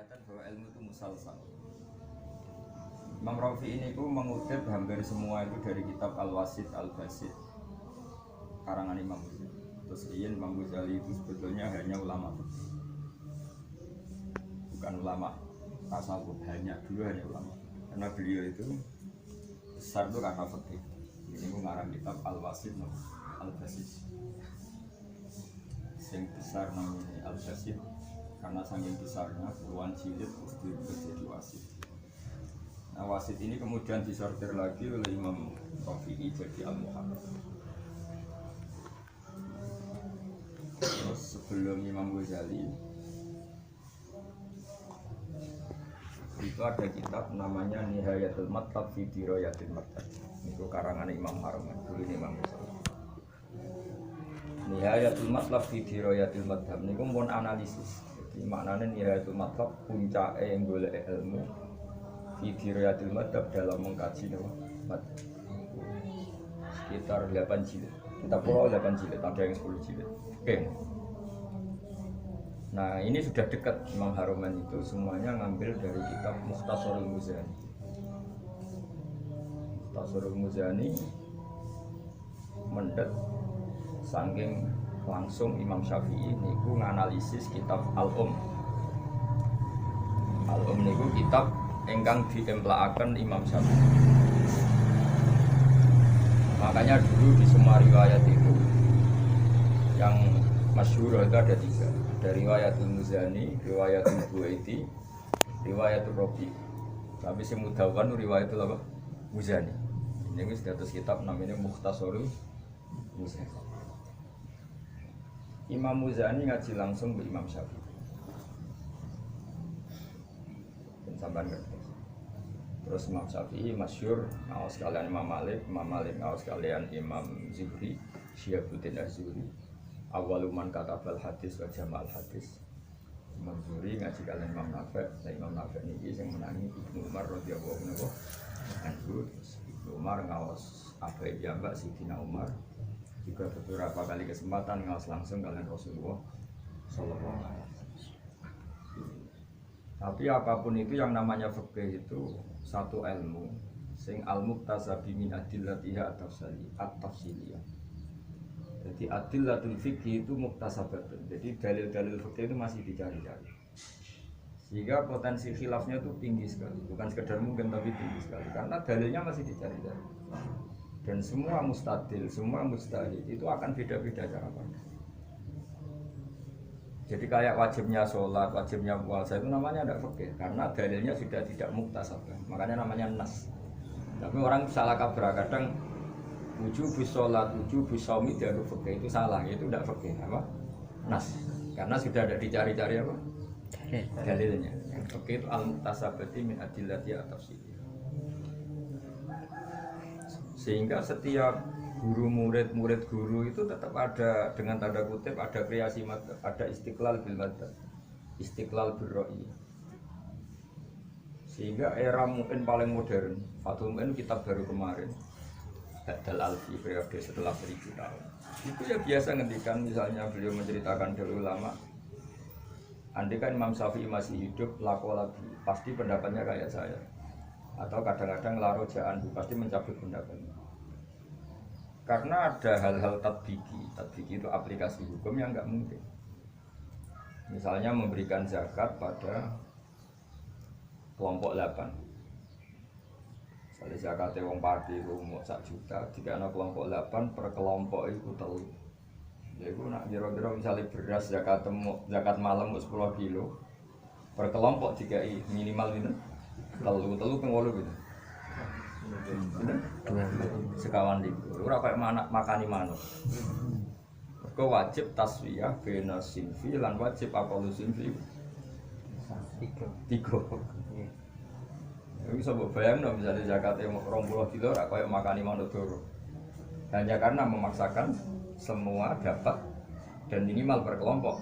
kelihatan bahwa ilmu itu musalsal. Imam Rafi ini mengutip hampir semua itu dari kitab Al-Wasit Al-Basit karangan Imam Ghazali. Terus Imam Ghazali itu sebetulnya hanya ulama, bukan ulama tasawuf, hanya ulama. Karena beliau itu besar itu karena fikih. Ini ngarang kitab Al-Wasit Al-Basit. Yang besar namanya Al-Basit karena saking besarnya puluhan jilid terus jadi wasit. Nah wasit ini kemudian disortir lagi oleh Imam Rafi'i jadi Al-Muharrar. Terus sebelum Imam Ghazali itu ada kitab namanya Nihayatul Matlab fi Dirayatil Madhab. Itu karangan Imam Harman, dulu Imam Ghazali. Nihayatul Matlab fi Dirayatil Madhab niku mun analisis. Jadi maknanya Nihayatul Matlab puncake golek ilmu fi Dirayatil Madhab dalam mengkaji madhab. Sekitar 8 jilid. Kita pulau 8 jilid, ada yang 10 jilid. Oke. Nah ini sudah dekat Imam Haruman itu semuanya ngambil dari kitab Mukhtasarul Muzani. Mukhtasarul Muzani mendet saking langsung Imam Syafi'i niku nganalisis kitab Al-Um niku kitab ingkang diemplakaken Imam Syafi'i. Makanya dulu di semua riwayat itu yang masyhur itu ada 3. Ada riwayatul Muzani, riwayatul Buaiti, riwayatul Rabi. Tapi sing mudawwan riwayatul apa? Muzani. Ini status kitab namanya Mukhtasarul Muzani. Imam Muzani ngaji langsung ke Imam Syafi'i. Dan sampai ngerti. Terus Imam Syafi'i masyhur ngaos kalian Imam Malik ngaos kalian Imam Zuhri, Syihabuddin Az-Zuhri. Awaluman katabal hadis wa jamal hadis. Imam Zuhri ngaji kalian Imam Nafi'. Nah Imam Nafi' niki sing menangi Ibnu Umar radhiyallahu anhu. Ibnu Umar ngaos abai jambak Sidina Umar. Juga beberapa kali kesempatan ngaos langsung kalian Rasulullah sallallahu alaihi wasallam. Tapi apapun itu yang namanya fikih itu satu ilmu sing al-muktasabi min adillatiha at-tafsiliyah. Jadi adillatul fikih itu muktasabatun. Jadi dalil-dalil fikih itu masih dicari-cari. Sehingga potensi khilafnya itu tinggi sekali. Bukan sekedar mungkin tapi tinggi sekali. Karena dalilnya masih dicari-cari. Dan semua mustadil, semua mustahil itu akan beda-beda cara pandang. Jadi kayak wajibnya sholat, wajibnya puasa itu namanya tidak fikih. Karena dalilnya sudah tidak muktasabah. Makanya namanya nas. Tapi orang salah kabrah kadang wujubus sholat, wujubus shaumi dianggap fikih itu salah, itu tidak fikih apa? Nas, karena sudah ada dicari-cari apa? Dalilnya. Yang fikih itu al-mutasabati min adillati at-tafsiliyah. Sehingga setiap guru murid guru itu tetap ada dengan tanda kutip ada kreasi madhab, ada istiqlal bil madhab, istiqlal bil ra'iyah. Sehingga era mungkin paling modern, Fathul Mu'in kitab baru kemarin. Hadal Alfi periode setelah 1000 tahun. Itu ya biasa ngendikan misalnya beliau menceritakan dari ulama. Andai kan Imam Syafi'i masih hidup, lagi pasti pendapatnya kayak saya. Atau kadang-kadang larojaan pasti mencabut pendapatnya. Karena ada hal-hal tadbiki itu aplikasi hukum yang nggak mungkin. Misalnya memberikan zakat pada kelompok 8. Misalnya zakatnya wong padi itu mau 1 juta, jika ada kelompok 8 per kelompok itu telu. Ya itu nak kira-kira misalnya beras zakat malam 10 kilo per kelompok jika minimal itu telu pengwolu gitu. Sekawan likur, ora kayak makani manuk. Mergo wajib taswiyah bena sinfi lan wajib aqallu sinfi 3. Bisa mbok bayangno misalnya zakate 20 kilo ora kayak makani manuk doro. Hanya karena memaksakan semua dapat dan minimal per kelompok.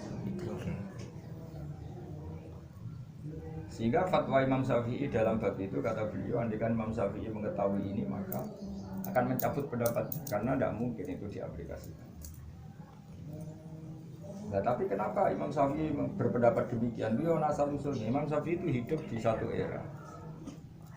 Sehingga fatwa Imam Syafi'i dalam bab itu kata beliau, andaikan Imam Syafi'i mengetahui ini maka akan mencabut pendapat karena tidak mungkin itu diaplikasikan. Nah, tapi kenapa Imam Syafi'i berpendapat demikian? Beliau asal usulnya Imam Syafi'i itu hidup di satu era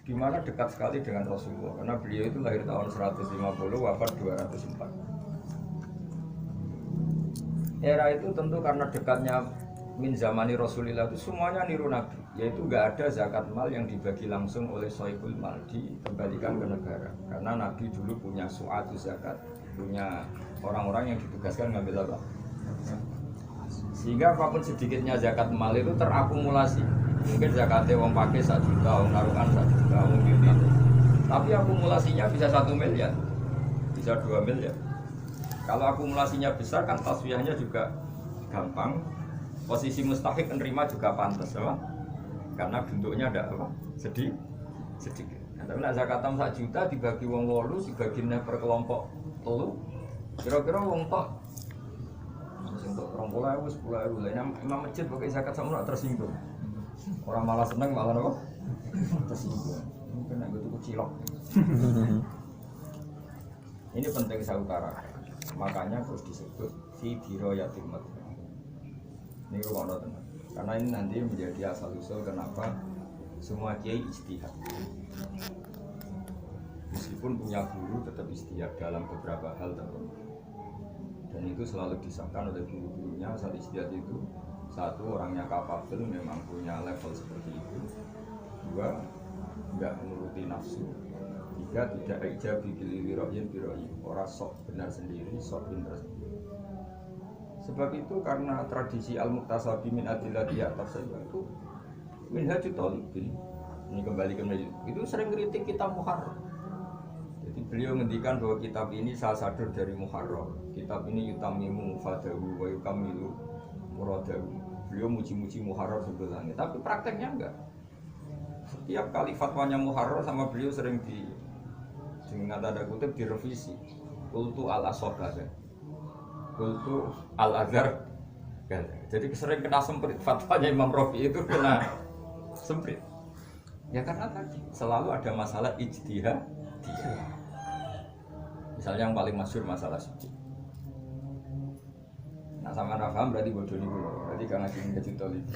di mana dekat sekali dengan Rasulullah karena beliau itu lahir tahun 150 wafat 204. Era itu tentu karena dekatnya min zamani Rasulullah itu semuanya niru Nabi, yaitu nggak ada zakat mal yang dibagi langsung oleh sohibul mal dikembalikan ke negara karena Nabi dulu punya suatu zakat, punya orang-orang yang ditugaskan ngambil apa? Sehingga apapun sedikitnya zakat mal itu terakumulasi. Mungkin zakatnya wong pakai 1 juta, wong naruhan 1 juta, wong gitu. Tapi akumulasinya bisa 1 miliar, bisa 2 miliar. Kalau akumulasinya besar kan taswiyahnya juga gampang. Posisi mustahik menerima juga pantas, apa? Karena bentuknya ada apa? Sedikit. Nah, tapi zakat 1 juta dibagi wong 8, dibaginya per kelompok 3. Kira-kira wong tok untuk 20.000, 10.000 lainnya imam masjid pakai zakat sama tersinggung. Orang malah seneng malah apa? Tersinggung. Mungkin yang itu cilok. Ini penting saya utarakan. Makanya terus disebut fi diroyatil madhhab. Ini ruang tenang. Karena ini nanti menjadi asal usul kenapa semua kiai ijtihad. Meskipun punya guru tetap ijtihad dalam beberapa hal tertentu. Dan itu selalu disahkan oleh guru-gurunya saat ijtihad itu. 1, orangnya kapabel memang punya level seperti itu. 2, enggak menuruti nafsu. 3, tidak ijabi biliriroyin biroyin. Orang sok benar sendiri, sok pintar sendiri. Sebab itu karena tradisi al-muktasabi min adillati atas itu minhajut talibin. Ini kembali ke minhajut. Itu sering kritik kitab Muharrar. Jadi beliau ngendikan bahwa kitab ini salah dari Muharrar. Kitab ini yutamimu mufadahu wa yukamilu muradahu. Beliau muji-muji Muharrar sebelahnya. Tapi prakteknya enggak. Setiap kali fatwanya Muharrar sama beliau sering dengan tanda kutip direvisi. Qultu al-asohbah. Qultu al-azhar. Jadi sering kena semprit. Fatwanya Imam Rafi'i itu kena semprit. Ya karena tadi selalu ada masalah ijtihad. Misalnya yang paling masyhur masalah sujud. Nah sama paham berarti bodoh nih berarti karena ingin kejutal itu.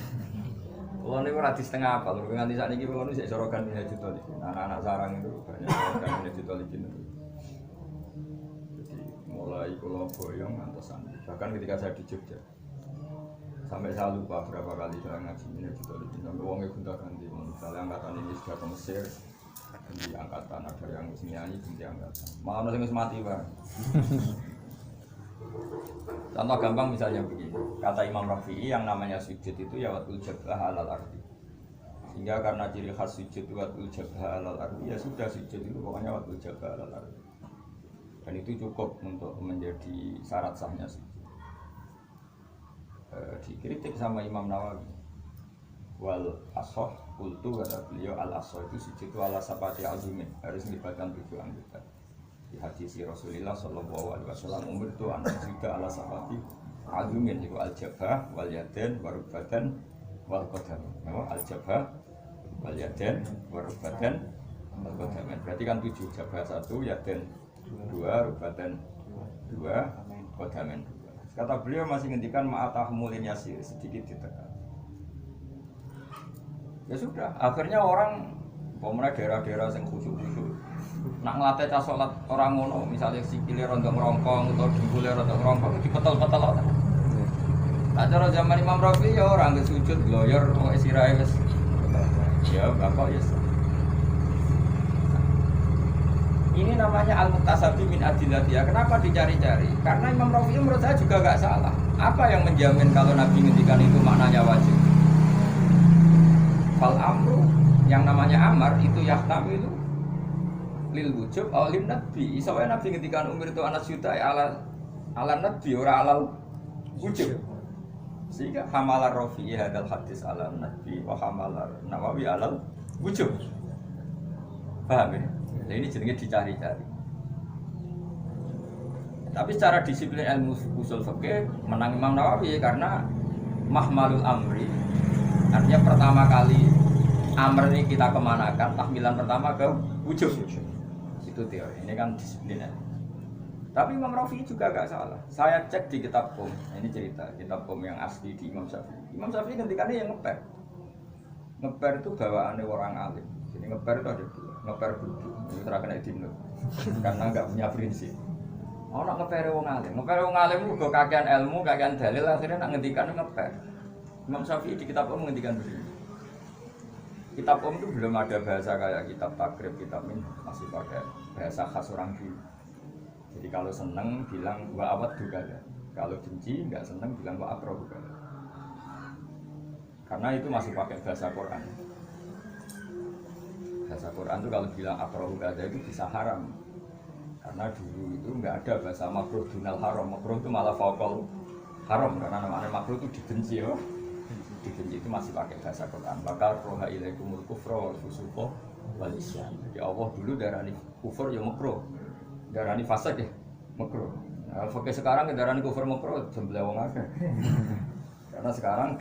Kalau ini berarti setengah apa? Kalau nganti saat ini kalau ini saya sorokan minhaj talib. Anak-anak sarang itu banyak sorokan minhaj talib itu. Jadi mulai kalau boyong antosan. Bahkan ketika saya di Jogja, sampai saya lupa berapa kali saya ngaji minhaj talib. Sampai uangnya gonta-ganti. Misalnya angkatan ini sudah ke Mesir, ganti angkatan ada yang nyanyi ganti angkatan. Malah nasi mati bang. Contoh gampang misalnya begini, kata Imam Rafi'i yang namanya sujud itu ya watul jabah alal ardi. Sehingga karena ciri khas sujud watul jabah alal ardi, ya sudah sujud itu pokoknya watul jabah alal ardi. Dan itu cukup untuk menjadi syarat sahnya sujud. Dikritik sama Imam Nawawi. Wal asoh kultu kata beliau al asoh itu sujud wala sapati azumin harus melibatkan 7 anggota. Di hadis Rasulullah sallallahu alaihi wasallam umur itu anak juga ala safati azumin itu al jabah wal yaden warubatan wal qadam. Nama al jabah wal yaden warubatan wal qadam. Berarti kan 7 jabah 1, yaden 2, rubatan 2, qadamen 2. Kata beliau masih ngendikan ma'atahmulin yasir sedikit ditekan. Ya sudah, akhirnya orang pemenang daerah-daerah yang khusyuk-khusyuk nak ngelatih cah sholat orang ngono, misalnya sikile rontok ngerongkong atau dengkule rontok ngerongkong dipetel-petel lah. Tak cara zaman Imam Rafi'i ya orang ke sujud gloyor kok sirahe wis ya bapak ya. Ini namanya al-muktasabi min adillatiyah. Kenapa dicari-cari? Karena Imam Rafi'i menurut saya juga enggak salah. Apa yang menjamin kalau Nabi ngendikan itu maknanya wajib? Fal amru yang namanya amar itu yahtamilu lil wujub atau lil nabi. Soalnya Nabi ngendikan umur itu anak juta ala nabi ora alal wujub. Sehingga hamalar Rafi'i hadal hadis ala nabi wa hamalar Nawawi alal wujub. Paham ya? Nah, ini jenenge dicari-cari. Tapi secara disiplin ilmu usul fikih menang Imam Nawawi karena mahmalul amri. Artinya pertama kali amr ini kita kemanakan, tahmilan pertama ke wujub. Itu teori, ini kan disiplin. Tapi Imam Rafi'i juga gak salah. Saya cek di kitab Qom, ini cerita kitab Qom yang asli di Imam Syafi'i. Imam Syafi'i ketikanya yang ngeper. Ngeper itu bawaannya orang alim. Jadi ngeper itu ada dua. Ngeper duduk, itu terakhir Ibnu. Karena nggak punya prinsip. Oh, nak ngeper wong alim. Ngeper wong alim itu kakean ilmu, kakean dalil, akhirnya nak ngendikan ngeper. Imam Syafi'i di kitab Qom menghentikan begini. Kitab Qom itu belum ada bahasa kayak kitab takrib, kitab min, masih pakai bahasa khas orang dulu. Jadi kalau seneng bilang wa awad juga ya. Kalau benci nggak seneng bilang wa akroh juga. Karena itu masih pakai bahasa Quran. Bahasa Quran itu kalau bilang akroh juga itu bisa haram. Karena dulu itu nggak ada bahasa makruh dunal haram. Makruh itu malah fauqal haram karena namanya makruh itu dibenci ya. Dibenci itu masih pakai bahasa Quran. Maka roha ilaikumul kufra wal fusuqa wal isyan. Jadi Allah dulu darani kufur ya makruh. Darani fasik ya, makruh. Nah, fakir sekarang darani kufur makruh jembleh wong akeh. Karena sekarang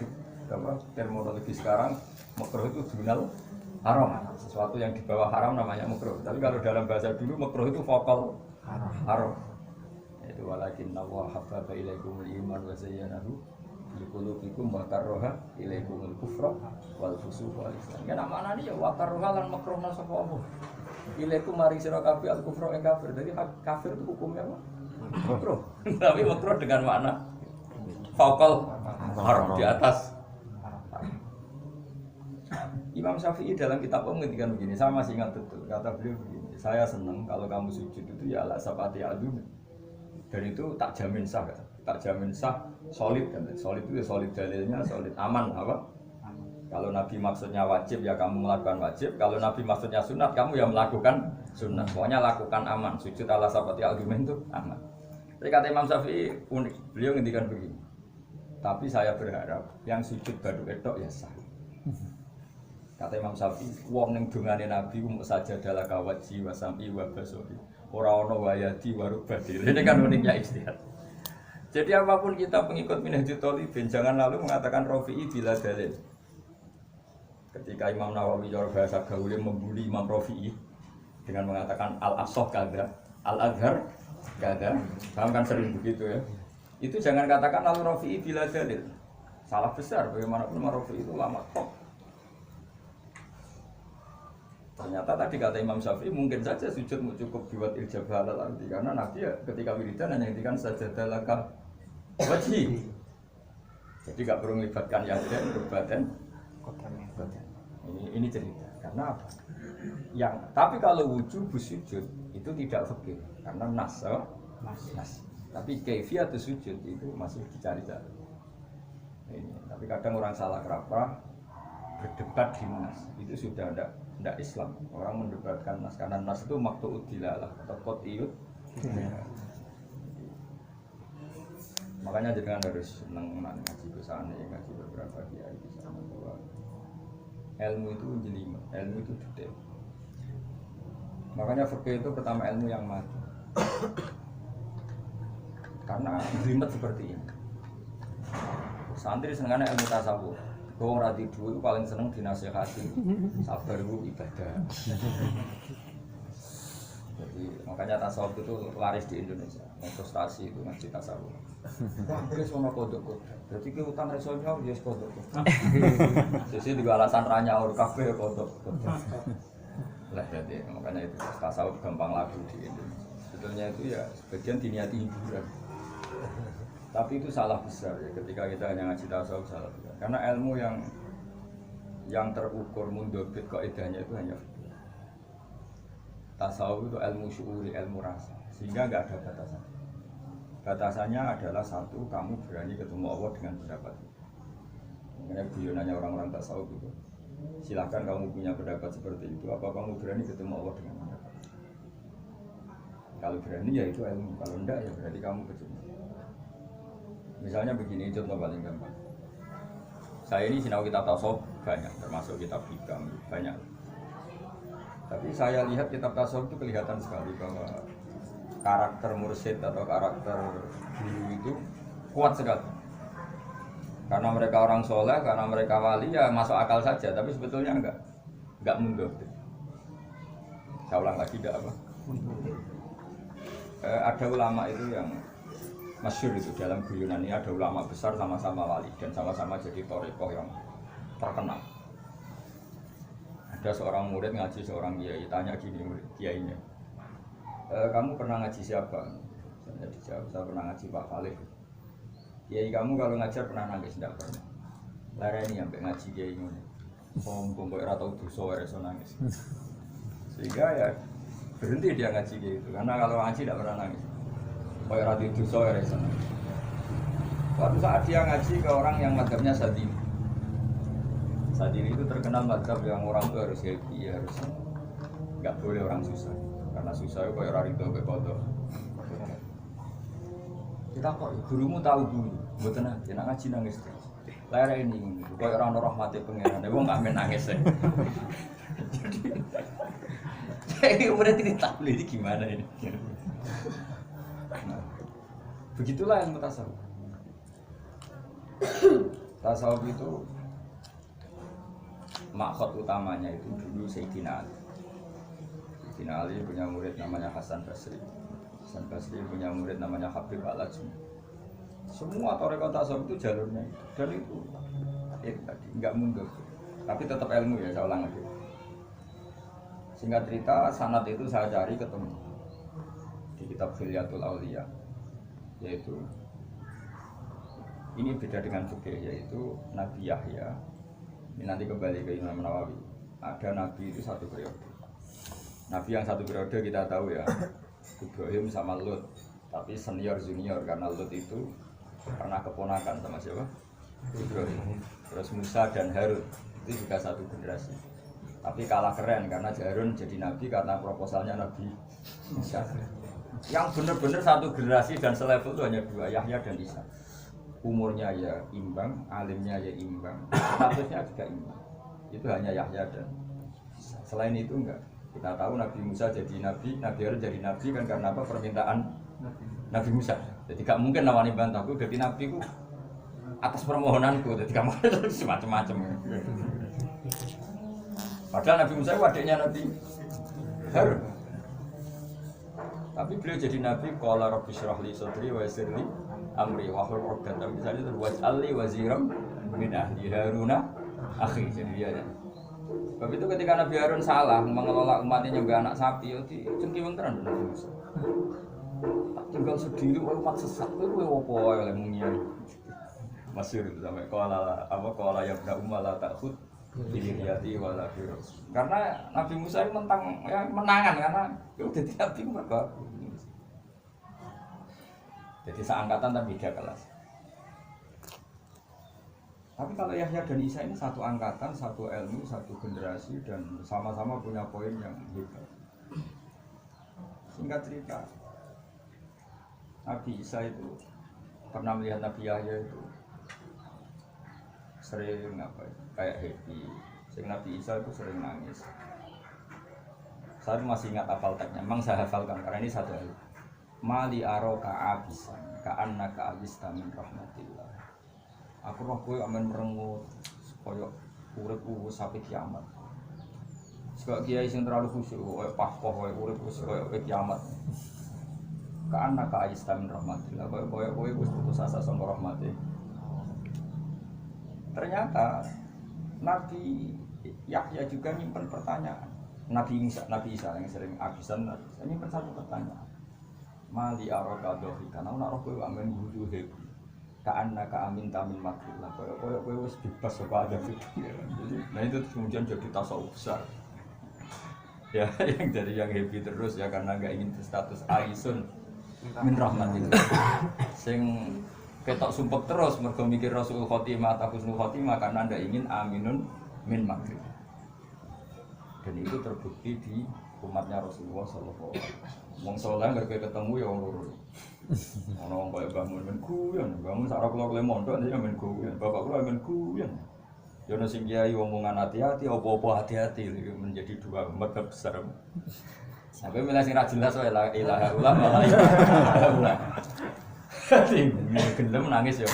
terminologi sekarang makruh itu dunal haram. Sesuatu yang di bawah haram namanya makruh. Tapi kalau dalam bahasa dulu makruh itu faqal haram. Itu walakin Allah habbaba ilaikumul iman wa zayyanahu fi qulubikum wa karraha ilaikumul kufra wal fusuqa wal isyan. Ya namanya ya wa karraha lan makruhna sapa Allah. Ilaikum mari sira kabeh al kufra ing kafir. Jadi kafir itu hukumnya apa? Makruh. Tapi makruh dengan makna faqal haram di atas. Imam Syafi'i dalam kitab menghentikan begini, saya masih ingat betul, kata beliau begini, saya senang kalau kamu sujud itu ya ala sapati adu, dan itu tak jamin sah, tak jamin sah, solid kan, solid itu ya solid dalilnya, solid aman apa? Kalau Nabi maksudnya wajib ya kamu melakukan wajib, kalau Nabi maksudnya sunat kamu ya melakukan sunat, pokoknya lakukan aman, sujud ala sapati adu itu aman. Jadi kata Imam Syafi'i unik, beliau menghentikan begini, tapi saya berharap yang sujud baru edok ya sah. Kata Imam Syafi'i, wong ning dongane Nabi umuk saja adalah kawaji wa sam'i wa basori. Ora ana wayadi wa rubadi. Ini kan uniknya ijtihad. Jadi apapun kita pengikut Minhajul Thalibin, jangan lalu mengatakan Rafi'i bila dalil. Ketika Imam Nawawi cara bahasa gaulnya membuli Imam Rafi'i dengan mengatakan al-asah kada, al-azhar kada, paham kan sering begitu ya. Itu jangan katakan lalu Rafi'i bila dalil. Salah besar, bagaimanapun Imam Rafi'i itu lama top. Ternyata tadi kata Imam Syafi'i mungkin saja sujud cukup buat ijabah al-ardi karena Nabi ya ketika wiridan hanya ngendikan sajadalaka wajhi. Jadi gak perlu melibatkan yaden, rubaten. Ini cerita. Karena apa? Tapi kalau wujud sujud itu tidak fikih karena nas. Tapi kaifiyat sujud itu masih dicari-cari. Tapi kadang orang salah kaprah berdebat di nas itu sudah tidak Islam. Orang mendebatkan nas karena nas itu maqtu'ud dilalah atau qat'iyud. Makanya jangan harus senang ngaji ke sana, ngaji beberapa kiai di sana bahwa ilmu itu jelimet, ilmu itu detail. Makanya fikih itu pertama ilmu yang mati. Karena jelimet seperti ini. Santri senengane ilmu tasawuf. Wong ra tidur itu paling seneng dinasihati. Sabar itu ibadah. Jadi makanya tasawuf itu laris di Indonesia. Frustasi itu ngaji tasawuf. Wah, wis ono kodok. Dadi ki utang reso nyaur ya kodok. Sisi juga alasan ra nyaur kabeh kodok. Lah jadi makanya itu tasawuf gampang laku di Indonesia. Sebetulnya itu ya sebagian diniati hiburan. Tapi itu salah besar ya ketika kita hanya ngaji tasawuf salah besar. Karena ilmu yang terukur mundobit kaidahnya itu hanya tasawuf itu ilmu syuuri, ilmu rasa. Sehingga enggak ada batasan. Batasannya adalah satu, kamu berani ketemu Allah dengan pendapat. Makanya guyonannya orang-orang tasawuf itu. Silahkan kamu punya pendapat seperti itu, apa kamu berani ketemu Allah dengan pendapat. Kalau berani ya itu ilmu, kalau enggak ya berarti kamu kecil. Misalnya begini, contoh paling gampang. Saya ini sinau kitab tasawuf banyak, termasuk kitab hikam banyak. Tapi saya lihat kitab tasawuf itu kelihatan sekali bahwa karakter mursyid atau karakter guru itu kuat sekali. Karena mereka orang soleh, karena mereka wali ya masuk akal saja, tapi sebetulnya enggak mundur. Saya ulang lagi, tidak apa? Ada ulama itu yang masyhur itu dalam guyonan ini, ada ulama besar sama-sama wali dan sama-sama jadi thariqah yang terkenal. Ada seorang murid ngaji seorang kiai, tanya gini murid kiainya, kamu pernah ngaji siapa? Saya dijawab, saya pernah ngaji Pak Khalid. Kiai kamu kalau ngajar pernah nangis? Tidak pernah. Lareni sampai ngaji kiai ini. Sombong kok ora tau dosa ora iso nangis. Sehingga ya berhenti dia ngaji gitu karena kalau ngaji tidak pernah nangis. Kayak ora dosa ora iso nangis. Suatu saat dia ngaji ke orang yang mazhabnya Sadili. Sadili itu terkenal mazhab yang orang itu harus happy, harus nggak boleh orang susah. Karena susah itu kayak orang itu bekodo. Kita kok gurumu tahu guru, mboten nangis, nak ngaji nangis terus. Lara ini, kayak orang rahmati pengiran, wong nggak main nangis ya. Jadi udah tidak tahu ini gimana ini. Nah, begitulah yang tasawuf. Tasawuf itu maksud utamanya itu dulu Sayyidina Ali. Sayyidina Ali punya murid namanya Hasan Basri. Hasan Basri punya murid namanya Habib Al-Ajmi. Semua thariqah tasawuf itu jalurnya itu. Dan itu tadi nggak mundur. Tapi tetap ilmu ya, saya ulang lagi. Singkat cerita, sanad itu saya cari ketemu di kitab Khilyatul Auliya, yaitu ini beda dengan fikih, yaitu Nabi Yahya. Ini nanti kembali ke Imam Nawawi. Ada Nabi itu satu periode. Nabi yang satu periode kita tahu ya, Ibrahim sama Lut. Tapi senior junior karena Lut itu pernah keponakan sama siapa? Ibrahim. Terus Musa dan Harun itu juga satu generasi. Tapi kalah keren karena Harun jadi nabi karena proposalnya Nabi Musa. Yang benar-benar satu generasi dan selevel itu hanya dua, Yahya dan Isa. Umurnya ya imbang, alimnya ya imbang, statusnya juga imbang. Itu hanya Yahya dan Isa. Selain itu enggak. Kita tahu Nabi Musa jadi nabi, Nabi Harun jadi nabi kan karena apa? Permintaan Nabi Musa. Jadi gak mungkin nawani bantahku jadi nabiku atas permohonanku. Jadi gak mungkin semacam-macam. Padahal Nabi Musa itu adiknya Nabi Harun. Tapi beliau jadi nabi, qala rabbi shrah li sadri wa yassir li amri wahlul 'uqdatam min lisani waj'al li waziran min ahli Haruna akhi. Jadi dia ya. Sebab itu ketika Nabi Harun salah mengelola umatnya nyembah anak sapi, itu cengkiweng tenan Nabi Musa. Tak tinggal sendiri umat sesat itu opo oleh mungian. Masyhur itu sampai qala ya umma la ta'khud biliyati wala firus. Karena Nabi Musa itu menangan karena ya udah tidak bingung mereka. Jadi seangkatan tapi beda kelas. Tapi kalau Yahya dan Isa ini satu angkatan, satu ilmu, satu generasi dan sama-sama punya poin yang hebat. Singkat cerita, Nabi Isa itu pernah melihat Nabi Yahya itu sering kayak happy. Nabi Isa itu sering nangis. Saya masih ingat hafal teksnya, memang saya hafalkan karena ini satu hal. Mali aroka abisan, ka'annaka abista min rahmatillah. Aku roh kowe amen merengut koyo urip sampai kiamat. Sebab kiai sing terlalu khusyuk koyo pakoh koyo urip koyo kiamat. Ka'annaka abista min rahmatillah. Koyo wis putus asa saka rahmate. Ternyata Nabi Yahya juga nyimpen pertanyaan. Nabi Isa yang sering abisan nyimpen satu pertanyaan. Mali araka dohikan, aku nak kowe amen gudu hebu. Ka'annaka amin tamin makrillah. Kowe wis bebas apa ada itu. Nah itu kemudian jadi tasawuf besar. Ya yang dari yang happy terus ya karena enggak ingin status aisun min rahmatillah. Sing ketok sumpek terus mergo mikir Rasul Khotimah atau Husnul Khotimah karena ndak ingin aminun min makrillah. Dan itu terbukti di umatnya Rasulullah sallallahu alaihi wasallam. Wong saleh ngerti ketemu ya wong loro. Ana wong kaya bangun men guyon, bangun sak kula mondok ya men guyon. Bapak kula men guyon. Ya ono sing kiai omongan hati-hati, apa-apa hati-hati menjadi dua mazhab besar. Sampai milih sing ra jelas wae la ilaha illallah. Gelem nangis ya.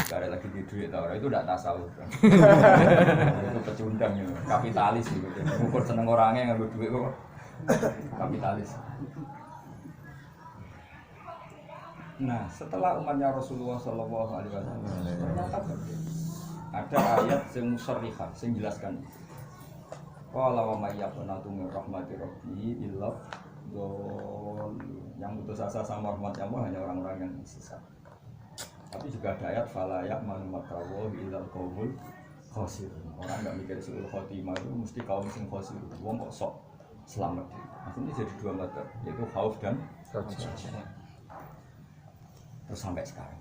Karek lagi di duit ta ora itu ndak tasawuf. Itu pecundang ya, kapitalis gitu. Ngukur seneng orangnya nganggo duit kok. Kapitalis. Nah, setelah umatnya Rasulullah Shallallahu Alaihi Wasallam, ternyata ada ayat yang musyrifah, yang jelaskan. Qala wa may yaqnatu min rahmati rabbih illa dhallun. Yang putus asa sama rahmatnya Allah hanya orang-orang yang sesat. Tapi juga ada ayat fala ya'manu makrallahi illa al-qaumul khasirun. Orang enggak mikir suul khotimah itu mesti kaum sing khasir. Wong kok sok selamat. Akhirnya jadi dua madzhab, yaitu khauf dan rajah. Terus sampai sekarang.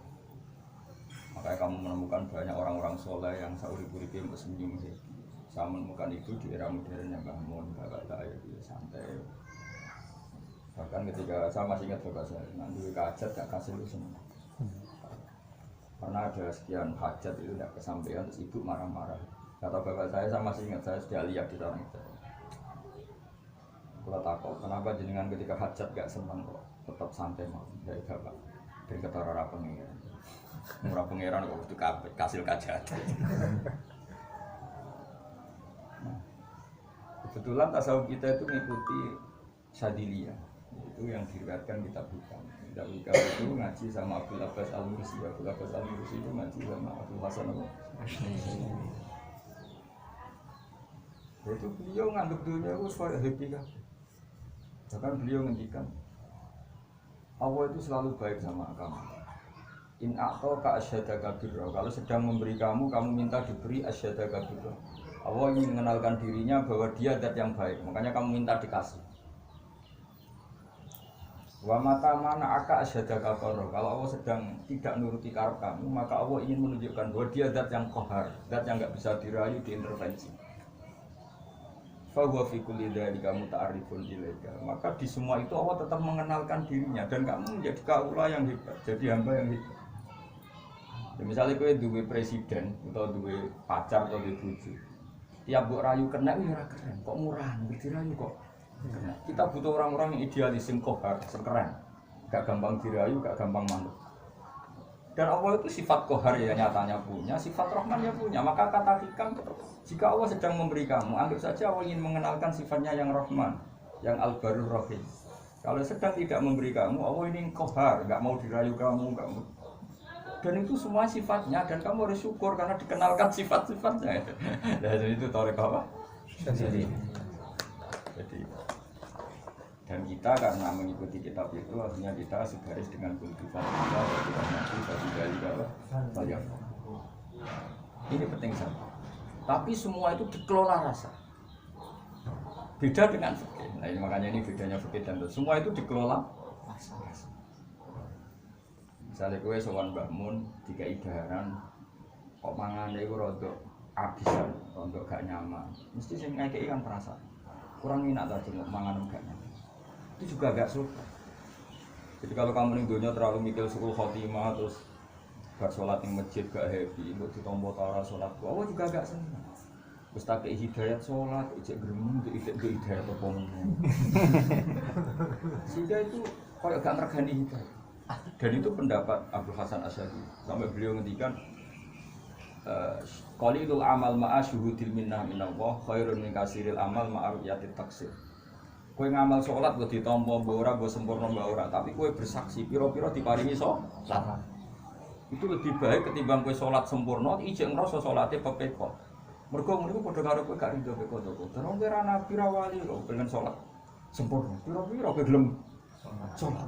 Makanya kamu menemukan banyak orang-orang soleh yang sauri-uripe senyum. Saya menemukan itu di era modern yang Mbah Mun, bapak saya itu santai. Bahkan ketika saya masih ingat bapak saya, nanti hajat gak kasih itu semua. Karena ada sekian hajat itu tidak kesampaian, terus ibu marah-marah. Kata bapak saya masih ingat, saya sudah lihat di orang itu. Kalau takut, kenapa jenengan ketika hajat gak senang kok tetap santai mau dari bapak, dari kata orang pengiran. Murah pengiran kok itu kasih kajat. Kebetulan tasawuf kita itu mengikuti Syadiliyah, itu yang diriwayatkan kitab Hikam. Kitab Hikam itu ngaji sama Abdul Abbas Al-Mursi. Abdul Abbas Al-Mursi itu ngaji sama Abdul Hasan Al-Asy'ari. Itu beliau nganggep dunia itu supaya happy kan. Bahkan beliau ngendikan Allah itu selalu baik sama kamu. In a'taka asyhadaka birra. Kalau sedang memberi kamu minta diberi asyhadaka birra. Allah ingin mengenalkan dirinya bahwa dia zat yang baik, makanya kamu minta dikasih. Wa mata mana aka asyhadaka qarra. Kalau Allah sedang tidak nuruti karep kamu, maka Allah ingin menunjukkan bahwa dia zat yang qahar, zat yang enggak bisa dirayu, diintervensi. Fa huwa fi kulli dzalika muta'arrifun ilaika. Maka di semua itu Allah tetap mengenalkan dirinya dan kamu menjadi kaula yang hebat, jadi hamba yang hebat. Ya, misalnya kowe duwe presiden atau duwe pacar atau duwe bojo. Tiap buat rayu kena itu ya keren, kok murah, dirayu kok kena. Kita butuh orang-orang yang idealis, yang kohar, yang keren, gak gampang dirayu, gak gampang manut. Dan Allah itu sifat kohar ya nyatanya punya, sifat rahmannya punya. Maka kata hikam, jika Allah sedang memberi kamu, anggap saja Allah ingin mengenalkan sifatnya yang rahman, yang al-barur rahim. Kalau sedang tidak memberi kamu, Allah ini kohar, gak mau dirayu kamu, gak mau. Dan itu semua sifatnya dan kamu harus syukur karena dikenalkan sifat-sifatnya. Dan itu tarik apa? Jadi dan kita karena mengikuti kitab itu artinya kita segaris dengan kultifan kita dan nanti bagi dari banyak. Ini penting sekali. Tapi semua itu dikelola rasa. Beda dengan fikih. Nah ini makanya ini bedanya fikih dan semua itu dikelola rasa. Misalnya gue sowan Mbah Mun, tiga idaran, kok mangan itu rodok abisan, rodok gak nyaman. Mesti sing ngekeki kan perasaan. Kurang minat tadi mau mangan gak nyaman. Itu juga gak suka. Jadi kalau kamu ning dunia terlalu mikir suul khotimah terus gak sholat di masjid gak happy, untuk ditompo tara sholat, Allah juga gak senang. Terus tak kei hidayat sholat, ijek gremeng, ijek hidayat apa ngomong. Sehingga itu kayak gak ngergani hidayat. Dan itu pendapat Abdul Hasan Asy'ari sampai beliau ngendikan qalilul amal ma'a syuhudil minnah minallah khairun min kasiril amal ma'a ru'yatit taksir. Kowe ngamal salat mbok ditampa mbok ora mbok sempurna mbok ora, tapi kowe bersaksi pira-pira diparingi salat. Itu lebih baik ketimbang kowe salat sempurna ijek ngrasa salate pepeko. Mergo ngono padha karo kowe gak rido peko to. Terus kowe ra nabi ra wali kok pengen salat sempurna. Pira-pira kowe gelem salat.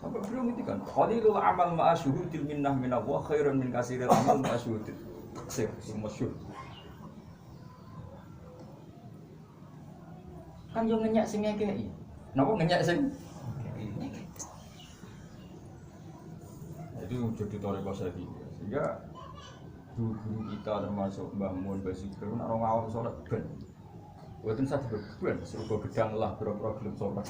Sampai beliau ngintikan, qalilul amal ma'a syuhudil minnah minallah khairun min kasiril amal ma'a syuhudil taksir. Masyhur. Kan yo ngenyak sing ngekeki. Napa ngenyak sing? Itu jadi toriko saiki. Sehingga guru kita termasuk Mbah Mun Basir nek ora ngawur salat ben. Mboten sadhe ben serupa gedang lah pira-pira gelem salat.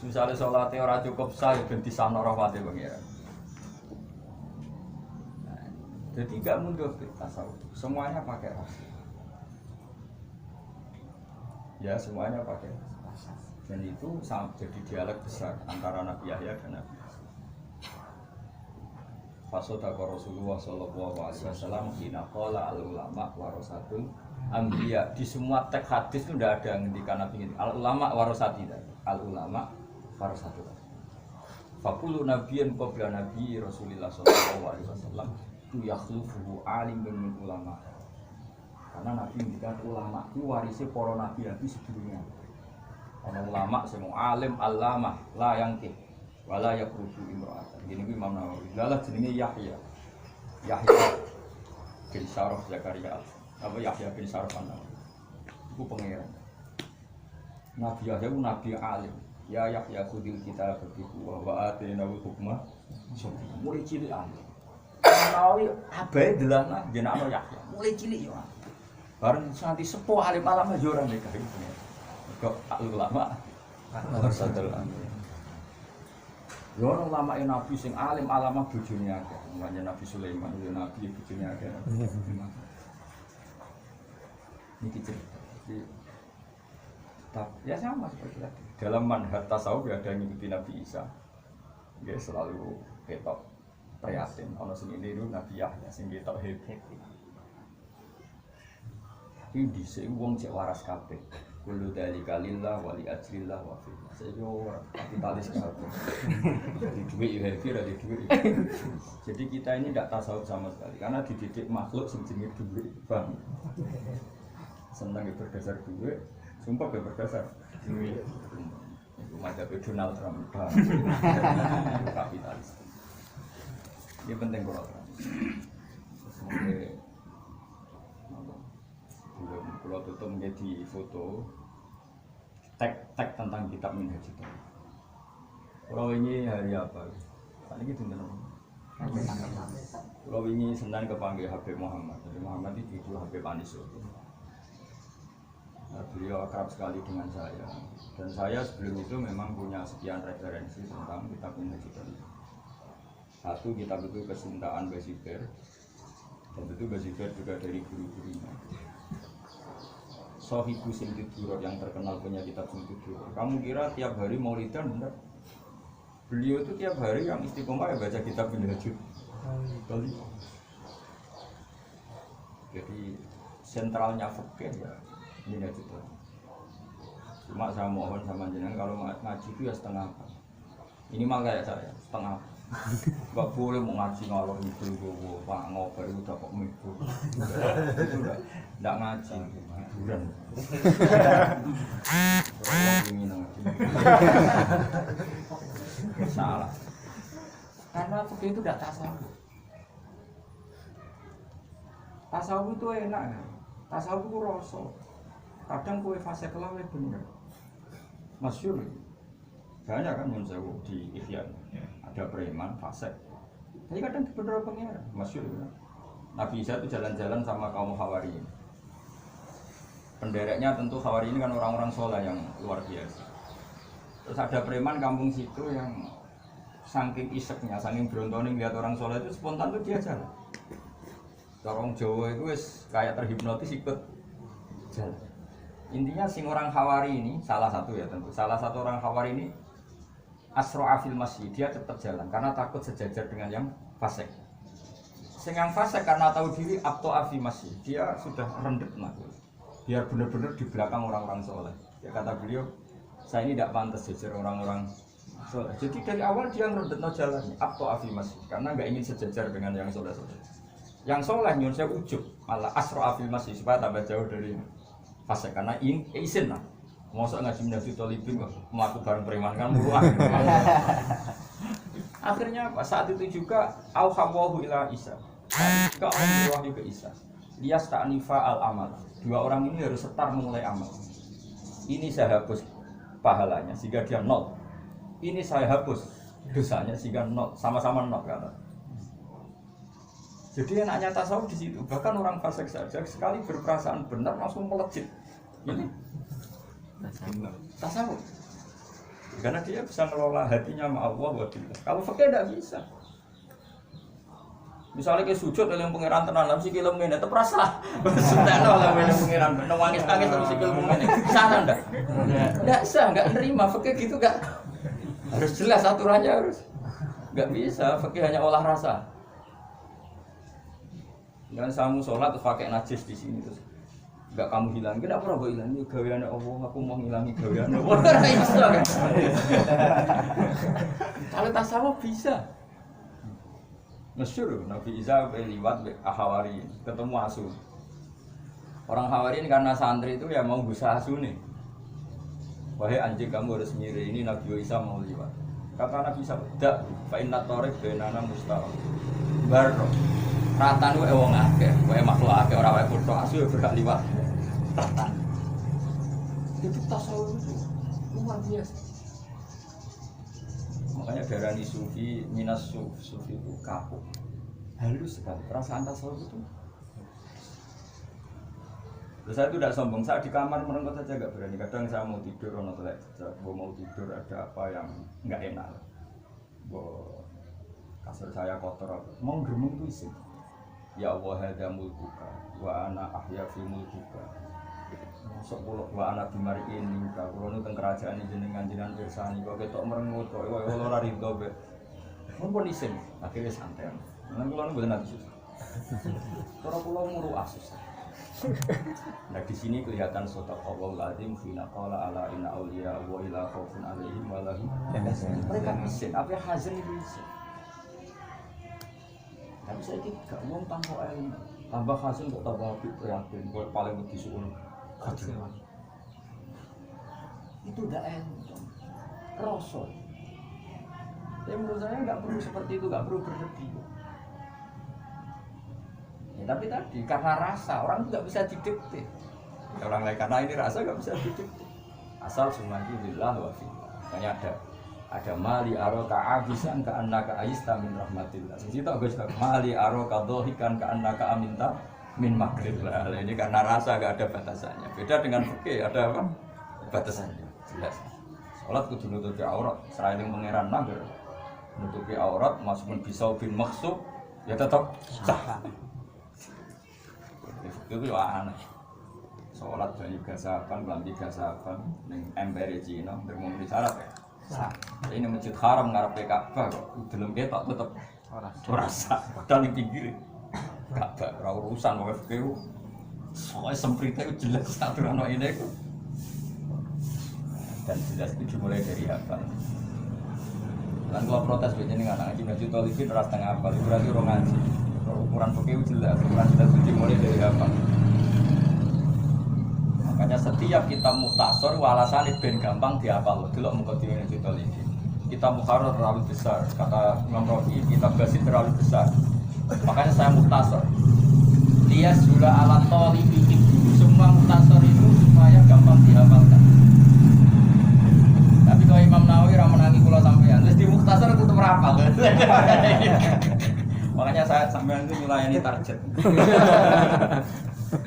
Misalnya sholatnya orang cukup sah, dan disahno rahmati pengiran. Jadi tidak mundur tasawuf. Semuanya pakai rasa. Ya semuanya pakai rasa. Dan itu jadi dialog besar antara Nabi Yahya dan Nabi Isa. Fasodaka Rasulullah Sallallahu Alaihi Wasallam hina qala al-ulama warasatul anbiya. Di semua teks hadis itu tidak ada yang ngendikan Nabi ini. Al-ulama warasati. Al-ulama Para satu. Fakulu nabiyan qabla nabi Rasulullah sallallahu alaihi wasallam tu yakhlufuhu alim min ulama. Karena nabi ngendikan ulama itu warisnya para nabi sebelumnya. Ana ulama sing alim allamah la yangkih wala yakruju imra'atan. Gini ku Imam Nawawi. Lalah jenenge Yahya. Yahya bin Syaraf Zakaria. Apa Yahya bin Syaraf An-Nawawi. Iku pangeran. Nabi Yahya ku nabi alim. Ya Yahya khudil kitab biku wa atina hukma. Mulai cilik alim. Nawawi abae delana jenenge Yahya. Mulai cilik yo. Bareng santi sepuh alim alam yo ora nikah iku. Kok ulama sadel alim. Yo ono ulama nabi sing alim alamah bojone akeh. Umpamane Nabi Sulaiman yo nabi bojone akeh. Niki cerita. Ya sama seperti tadi. Dalam manhaj tasawuf ada yang ngikuti Nabi Isa. Dia selalu ketok prihatin. Ono sing ini dulu Nabi Yahya sing ketok happy. Tapi dhisik wong cek waras kabeh. Kullu dzalika lillah wa li ajrillah wa fi. Seyo kapitalis kabeh. Jadi duit happy ra duit. Jadi kita ini tidak tasawuf sama sekali karena dididik makhluk sing jenenge duit, Bang. Senang berdasar duit. Sumpah berdasar duit. Itu macam Donald Trump. Kapitalis. Ini penting kalau semoga kalau tutup menjadi foto tag tentang kitab Minhaj itu. Kalau ini hari apa? Tadi gitu kan. Kalau ini Senin kepanggil Habib Muhammad. Jadi Muhammad itu Habib Anis. Beliau akrab sekali dengan saya dan saya sebelum itu memang punya sekian referensi tentang kitab Minhaj itu. Satu kitab itu kesintaan Basibir dan itu Basibir juga dari guru-gurunya. Sohibu Simtidurot yang terkenal punya kitab Simtidurot. Kamu kira tiap hari maulidan enggak? Beliau itu tiap hari yang istiqomah ya baca kitab Minhaj. Jadi sentralnya fikih ya Minhaj itu. Cuma saya mohon sama jenengan kalau ngaji itu ya setengah. Ini mah kayak saya setengah. Gak boleh mau ngaji ngalor itu gue pak ngobrol itu dapat mikro. Itu udah nggak ngaji hiburan. Orang ingin ngaji. Salah. Karena seperti itu tidak tasawuf. Tasawuf itu enak. Tasawuf itu rasa. Kadang kue fase kelam bener. Masyhur. Banyak kan yang saya di Ihya. Ada preman, fasik. Tapi kadang bener pengira, masyhur kan. Nabi Isa itu jalan-jalan sama kaum Hawariyin. Pendereknya tentu Hawariyin kan orang-orang soleh yang luar biasa. Terus ada preman kampung situ yang saking iseknya, saking berontoning lihat orang soleh itu spontan tuh dia jalan. Orang Jawa itu kayak terhipnotis ikut jalan. Intinya sing orang Hawari ini salah satu ya tentu. Salah satu orang Hawari ini asro'a fil masjid, dia cepat jalan karena takut sejajar dengan yang fasik. Sing yang fasik karena tahu diri abto'a fi masjid, dia sudah rendet makhluk. Biar benar-benar di belakang orang-orang soleh. Ya kata beliau, saya ini tidak pantas jajar orang-orang soleh. Jadi dari awal dia rendet jalannya abto'a fi masjid karena nggak ingin sejajar dengan yang soleh-soleh. Yang soleh nyuruh saya ujub, malah asro'a fil masjid supaya tambah jauh dari fasik karena izin lah. Mosok ngaji Minhaj Thalibin kok melaku bareng preman kan murah. Akhirnya apa? Saat itu juga auhawahu ila Isa. Juga Allah berwahyu ke Isa. Liyas ta'nifa al-amal. Dua orang ini harus setar memulai amal. Ini saya hapus pahalanya sehingga dia nol. Ini saya hapus dosanya sehingga nol. Sama-sama nol kata. Jadi enaknya tasawuf di situ. Bahkan orang fasik saja sekali berperasaan benar langsung melejit. Ini tasawuf karena dia bisa mengelola hatinya sama Allah wa billah. Kalau fakir tidak bisa. Misalnya ke sujud oleh pangeran tenan lan sikil ngene tetep rasa. Sudah oleh pangeran nangis-nangis terus sikil ngene. Sana ndak? Ndak sah, enggak nerima fakir gitu enggak. Harus jelas aturannya harus. Enggak bisa, fakir hanya olah rasa. Dan samu sholat terus pakai najis di sini terus. Enggak kamu hilang, kenapa ora mbok hilangi gaweane Allah, aku mau ngilangi gaweane Allah. Ora iso kan. Kalau tasawuf bisa. Masyhur Nabi Isa liwat Ahawari ketemu asu. Orang Hawari ini karena santri itu ya mau busa asu nih. Wahai anjing kamu harus mirip ini Nabi Isa mau liwat. Kata Nabi Isa, "Dak fa inna tariq bainana mustaqim." Baro. Ratan wae wong akeh, wae makhluk akeh ora wae kutho asu ya berhak liwat. Ratan. Itu tasawuf itu luar biasa. Makanya darani sufi minas sufi itu kapuk. Halus sekali perasaan tasawuf itu. Terus saya itu tidak sombong, saya di kamar merenggut saja nggak berani. Kadang saya mau tidur, mau tidur ada apa yang nggak enak. Kasur saya kotor, mau geremeng itu isi. Ya Allah hadza mulkuka, wa ana ahya fi mulkuka. Sok kula wa ana bimariin minka, kula nu teng kerajaan jenengan pirsani kok ketok merengut kok ora rido be. Mumpun isin, akhirnya santai. Nang kula nu mboten ati susah. Cara kula nguru asus. Nah di sini kelihatan sotak Allah azim fina qala ala inna awliya wa ila khaufun alaihim wa lahum yahzanun. Mereka isin, apa hazan itu isin. Tapi saya tidak mau tambah ilmu, tambah hasil kok tambah prihatin, kok paling disuul kecewa. Itu udah entong, rosol. Tapi menurut saya nggak perlu seperti itu, nggak perlu berlebih. Ya, tapi tadi karena rasa orang itu nggak bisa didikte. Orang lain karena ini rasa nggak bisa didikte. Asal semuanya lillah wa fillah. Makanya ada mali aroka abisan ka annaka ayista min rahmatillah. Sisi tak guys mali aroka dohikan ka annaka aminta min makrillah. Ini karena rasa gak ada batasannya. Beda dengan fikih ada apa? Batasannya. Jelas. Salat kudu nutupi aurat, selain pangeran mager. Nutupi aurat meskipun bisa bin maksud ya tetap sah. Itu aneh. Salat banyu gasapan, lambi gasapan ning empere Cina bermumri syarat ya. Sah. Ini masjid haram ngarepe Ka'bah kok delem ketok tetep ora sah. Padahal ning pinggir Ka'bah ora urusan wae fikih. Soale semprite jelas aturan ini kok. Dan jelas itu dimulai dari apa? Kan kalau protes begini nggak ngaji ngaji tolibin ras tengah apa? Berarti orang ngaji. Ukuran fikih jelas, ukuran jelas itu dimulai dari apa? Makanya setiap kita mukhtasar walasan ben gampang dihafal. Delok mukadimah ngaji tolibin. Kita mukharrar terlalu besar, kata Imam Rafi, kita basit terlalu besar. Makanya saya mukhtasar. Lias gula ala tolibin. Semua mukhtasar itu supaya gampang dihafalkan. Tapi kalau Imam Nawawi ramenangi kula sampean, terus di mukhtasar itu tetap rapal. Makanya saya sampean itu melayani target.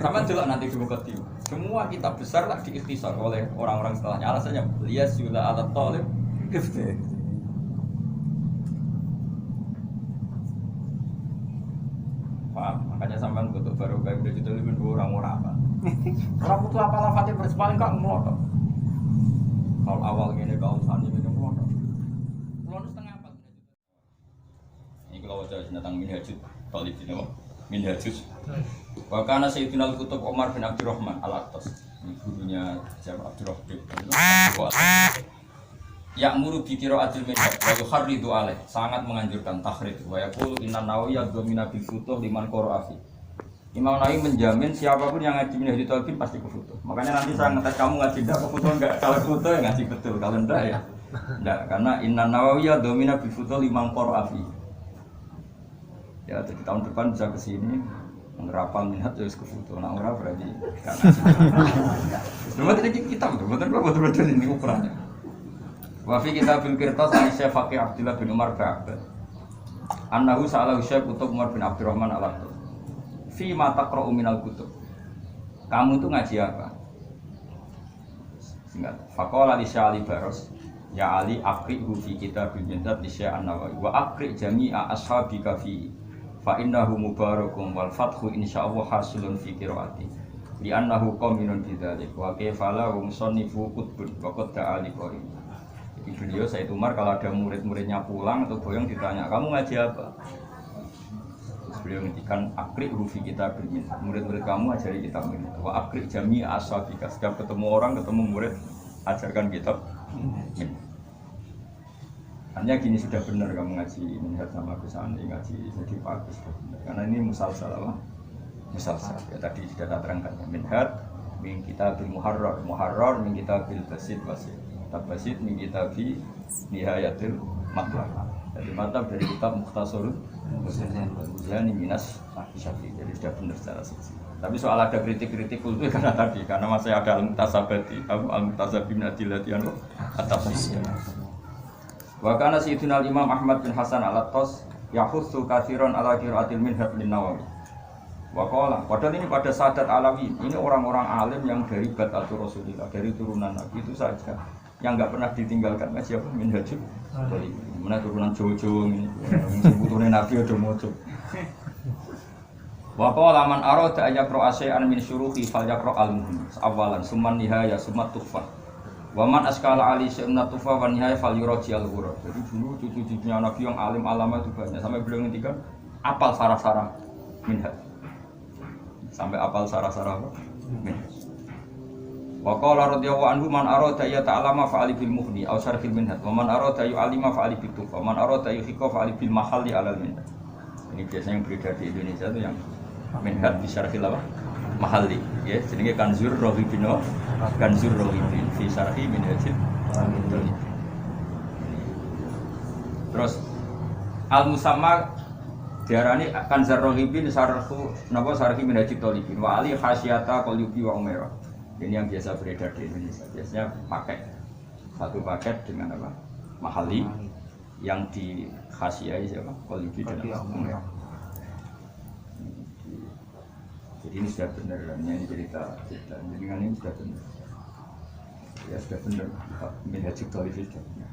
Sampai delok nanti di mukaddimah. Semua kitab besar tak diikhtisar oleh orang-orang setelahnya. Alasannya lias yula ala talib hifdz. Paham? Makanya sampean butuh baru kayak udah gitu lebih dua orang apa? Orang butuh apa lafadznya paling kok melotot. Kalau awal gini kau sani minum melotot. Melotot setengah apa? Ini kalau wajah tentang minhajud talib ini apa? Minhajud. Wakana Sayyidina Al-Qutub Umar bin Abdurrahman Al-Attas, gurunya Syekh Abdurrahman. Ya'muru bi qira'atil minhaj wa yuharridu alaih, sangat menganjurkan tahrid wa yaqulu inna Nawawi yadhminu bil futuh liman qara'a fi. Imam Nawawi menjamin siapapun yang ngaji minhaj talibin pasti ke futuh. Makanya nanti saya ngetes kamu ngaji ndak ke futuh enggak, kalau futuh ya ngaji betul, kalau ndak ya ndak, karena inna Nawawi yadhminu bil futuh liman qara'a fi. Ya, di tahun depan bisa ke sini ngerapal minhaj terus ke foto. Nah, ora berarti karena cuma tadi kita betul-betul ini ukurannya. Wa fi kitabil qirtas an Syekh Faqih Abdullah bin Umar Ba'bad. Annahu sa'alahu Syekh Kutub Umar bin Abdurrahman Al-Attas. Fi ma taqra'u minal kutub. Kamu itu ngaji apa? Singkat. Faqala li Syali Baros, ya Ali aqri'hu fi kitabil minhaj li Syekh An-Nawawi wa aqri' jami'a ashabika fi fa innahu mubarakum wal fathu insyaallah hasilun fi qiraati li annahu qaminun bidzalik wa kayfala wa musannifu qutbun wa qad ta'ali qari. Jadi beliau Said Umar kalau ada murid-muridnya pulang atau boyong ditanya, "Kamu ngaji apa?" Terus beliau ngendikan akrik rufi kita bermin. Murid-murid kamu ajari kitab minhaj. Wa akrik jami ashabika. Setiap ketemu orang, ketemu murid, ajarkan kitab minhaj. Hanya gini sudah benar kamu ngaji minhaj sama Gus Andi ngaji jadi bagus sudah benar. Karena ini musalsal apa? Musalsal. Ya tadi sudah saya terangkan minhaj min kitabil muharrar min kitabil basit tabasit min kitabi nihayatil matlab. Jadi mantap dari kitab Mukhtasarul Muzani Minas Syafi'i. Jadi sudah benar secara sisi. Tapi soal ada kritik-kritik kultur karena tadi karena masih ada al-mutasabati, al-mutasabi min adillati at-tafsir. Wa kana sayyidina Imam Ahmad bin Hasan al-Attas yahussu katsiran ala qiraatil minhaj lin Nawawi. Wa qala, padahal ini pada Sadat Alawi, ini orang-orang alim yang dari Batatul Rasulillah, dari turunan Nabi itu saja yang enggak pernah ditinggalkan siapa minhajul. Mana turunan Jojo ini, sebetulnya Nabi ada mojo. Wa qala man arada ayaqra asy'an min syuruhi falyaqra al-muhim awalan summan nihaya summa tuhfa. Wa man askala ali sy'an tuhfa wa nihaya falyuraji al-ghurab. Jadi dulu cucu-cucunya Nabi yang alim alama itu banyak sampai beliau ngendikan apal sarah-sarah minhaj. Sampai apal sarah-sarah minhaj. Wa qala radhiyallahu anhu man arada ya ta'lama fa'ali bil mughni aw syarhil minhaj wa man arada yu'alima fa'ali bit tuhfa wa man arada yuhiqa fa'ali bil mahalli 'alal minhaj. Ini biasanya yang beredar di Indonesia itu yang minhaj di syarhil apa? Mahalli ya jenenge Kanzur Rohibin Kanzur Rohibin fi syarhi minhajil talibin. Terus al-musamma diarani Kanzur Rohibin syarhu napa syarhi minhajil talibin wa ali khasyata qalubi wa umairah. Ini yang biasa beredar di Indonesia. Biasanya pakai satu paket dengan apa? Mahali yang di khasiyai siapa? Qalubi dan umairah. Jadi ini sudah benar, ini cerita. Jadi ini sudah benar. Ya sudah benar. Minhaj talibin sudah benar.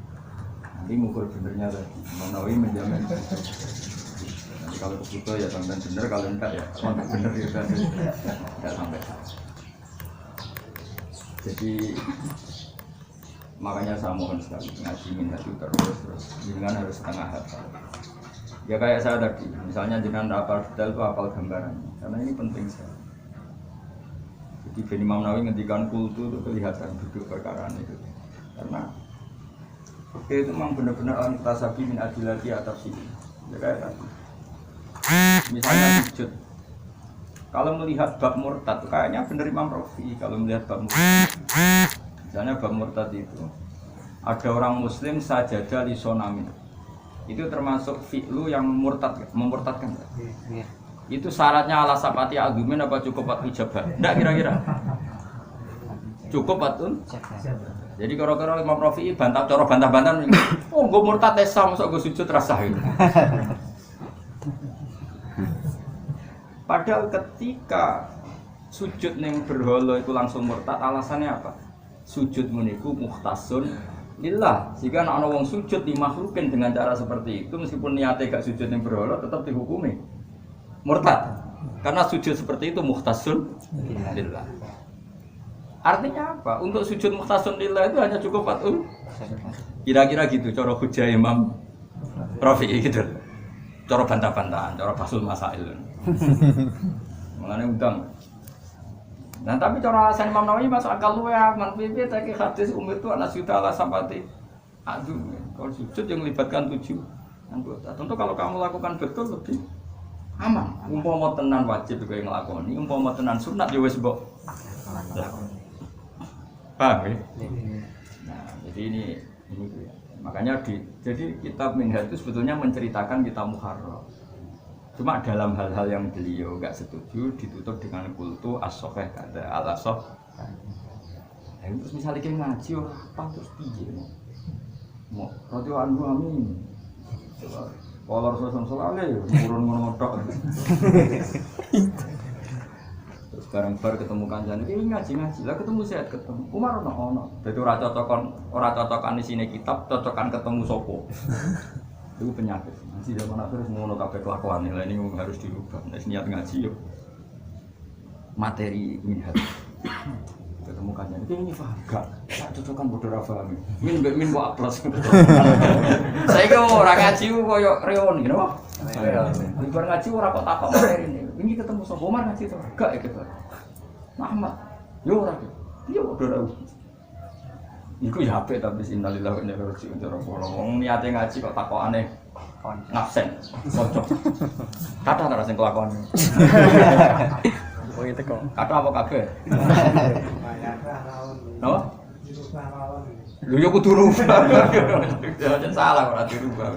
Nanti ngukur benernya lagi. Nawawi menjamin. Nanti kalau begitu ya sampai benar, kalau enggak ya sampai benar ya kan enggak sampai. Jadi makanya saya mohon sekali ngaji minhaj itu terus jangan harus setengah hafal. Ya kayak saya tadi, misalnya jangan hafal detail itu hafal gambarannya, karena ini penting sekali. Jadi Ben Imam Nawawi ngendikan kultu itu kelihatan duduk perkara itu, karena itu memang benar-benar al-mutasabi min adillati at-tafsir. Ya kayak tadi, misalnya sujud. Kalau melihat bab murtad, kayaknya benar Imam Rafi. Kalau melihat bab murtad, misalnya bab murtad itu ada orang Muslim sajadah li sonamin. Itu termasuk fi'lu yang murtad, memurtadkan. Yeah. Itu syaratnya ala sapati agumin apa cukup pat ijabah? Enggak kira-kira? Cukup patun? Jadi kira-kira Imam Rafi bantah cara bantah-bantahan. Oh, gue murtad esa, masa gue sujud rasah itu. Padahal ketika sujud neng berhala itu langsung murtad, alasannya apa? Sujud meniku mukhtasun lillah. Jika ana wong sujud dimakhlukin dengan cara seperti itu, meskipun niatnya gak sujud neng berhala, tetap dihukumi murtad. Karena sujud seperti itu mukhtasun lillah. Artinya apa? Untuk sujud mukhtasun lillah itu hanya cukup fatul. Kira-kira gitu cara hujah Imam Rafi'i gitu. Cara bantah-bantahan, cara basul masail. Mengenai udang. Nah tapi cara alasan Imam Nawawi masuk akal luwe aman. Piye tak hadis umur itu anak sudah ala sapati. Aduh, kalau sujud yang melibatkan 7 anggota. Tentu kalau kamu lakukan betul lebih aman. Umpama tenan wajib juga yang nglakoni, umpama tenan sunat ya wis mbok lakoni. Paham ya? Nah, jadi ini ya. Makanya jadi kitab minhaj itu sebetulnya menceritakan kitab muharrar. Cuma dalam hal-hal yang beliau enggak setuju ditutup dengan kultu as-sahih kata al-sahih. Nah, terus misalnya kita ngaji apa terus piye? Mau radhiyallahu anhu amin. Kalau Rasulullah sallallahu turun ngono tok. Terus bareng-bar ketemu kancane iki ngaji. Lah ketemu sehat ketemu. Umar ono. Dadi ora cocokan isine kitab, cocokan ketemu sapa. Itu penyakit. Ngaji zaman akhir ngono kabeh kelakuane. Lah ini harus dirubah. Nek niat ngaji yo materi minhaj. Ketemu kancane iki ini paham gak? Tak cocokan bodoh ra paham. Min kok aplos. Saiki ora ngaji koyo reoni, napa? Bar ngaji ora kok takok materi ini. Ini ketemu sapa Umar ngaji to? Gak ya gitu. Ahmad. Yo ora. Iya kok ora. Iku ya apik tapi innalillahi wa inna ilaihi raji'un. Wong niate ngaji kok takokane ngabsen. Cocok. Kata ora sing kelakuan. Oh itu kok. Kata apa kabeh? No? Lho yo kudu rubah. Jangan salah ora dirubah.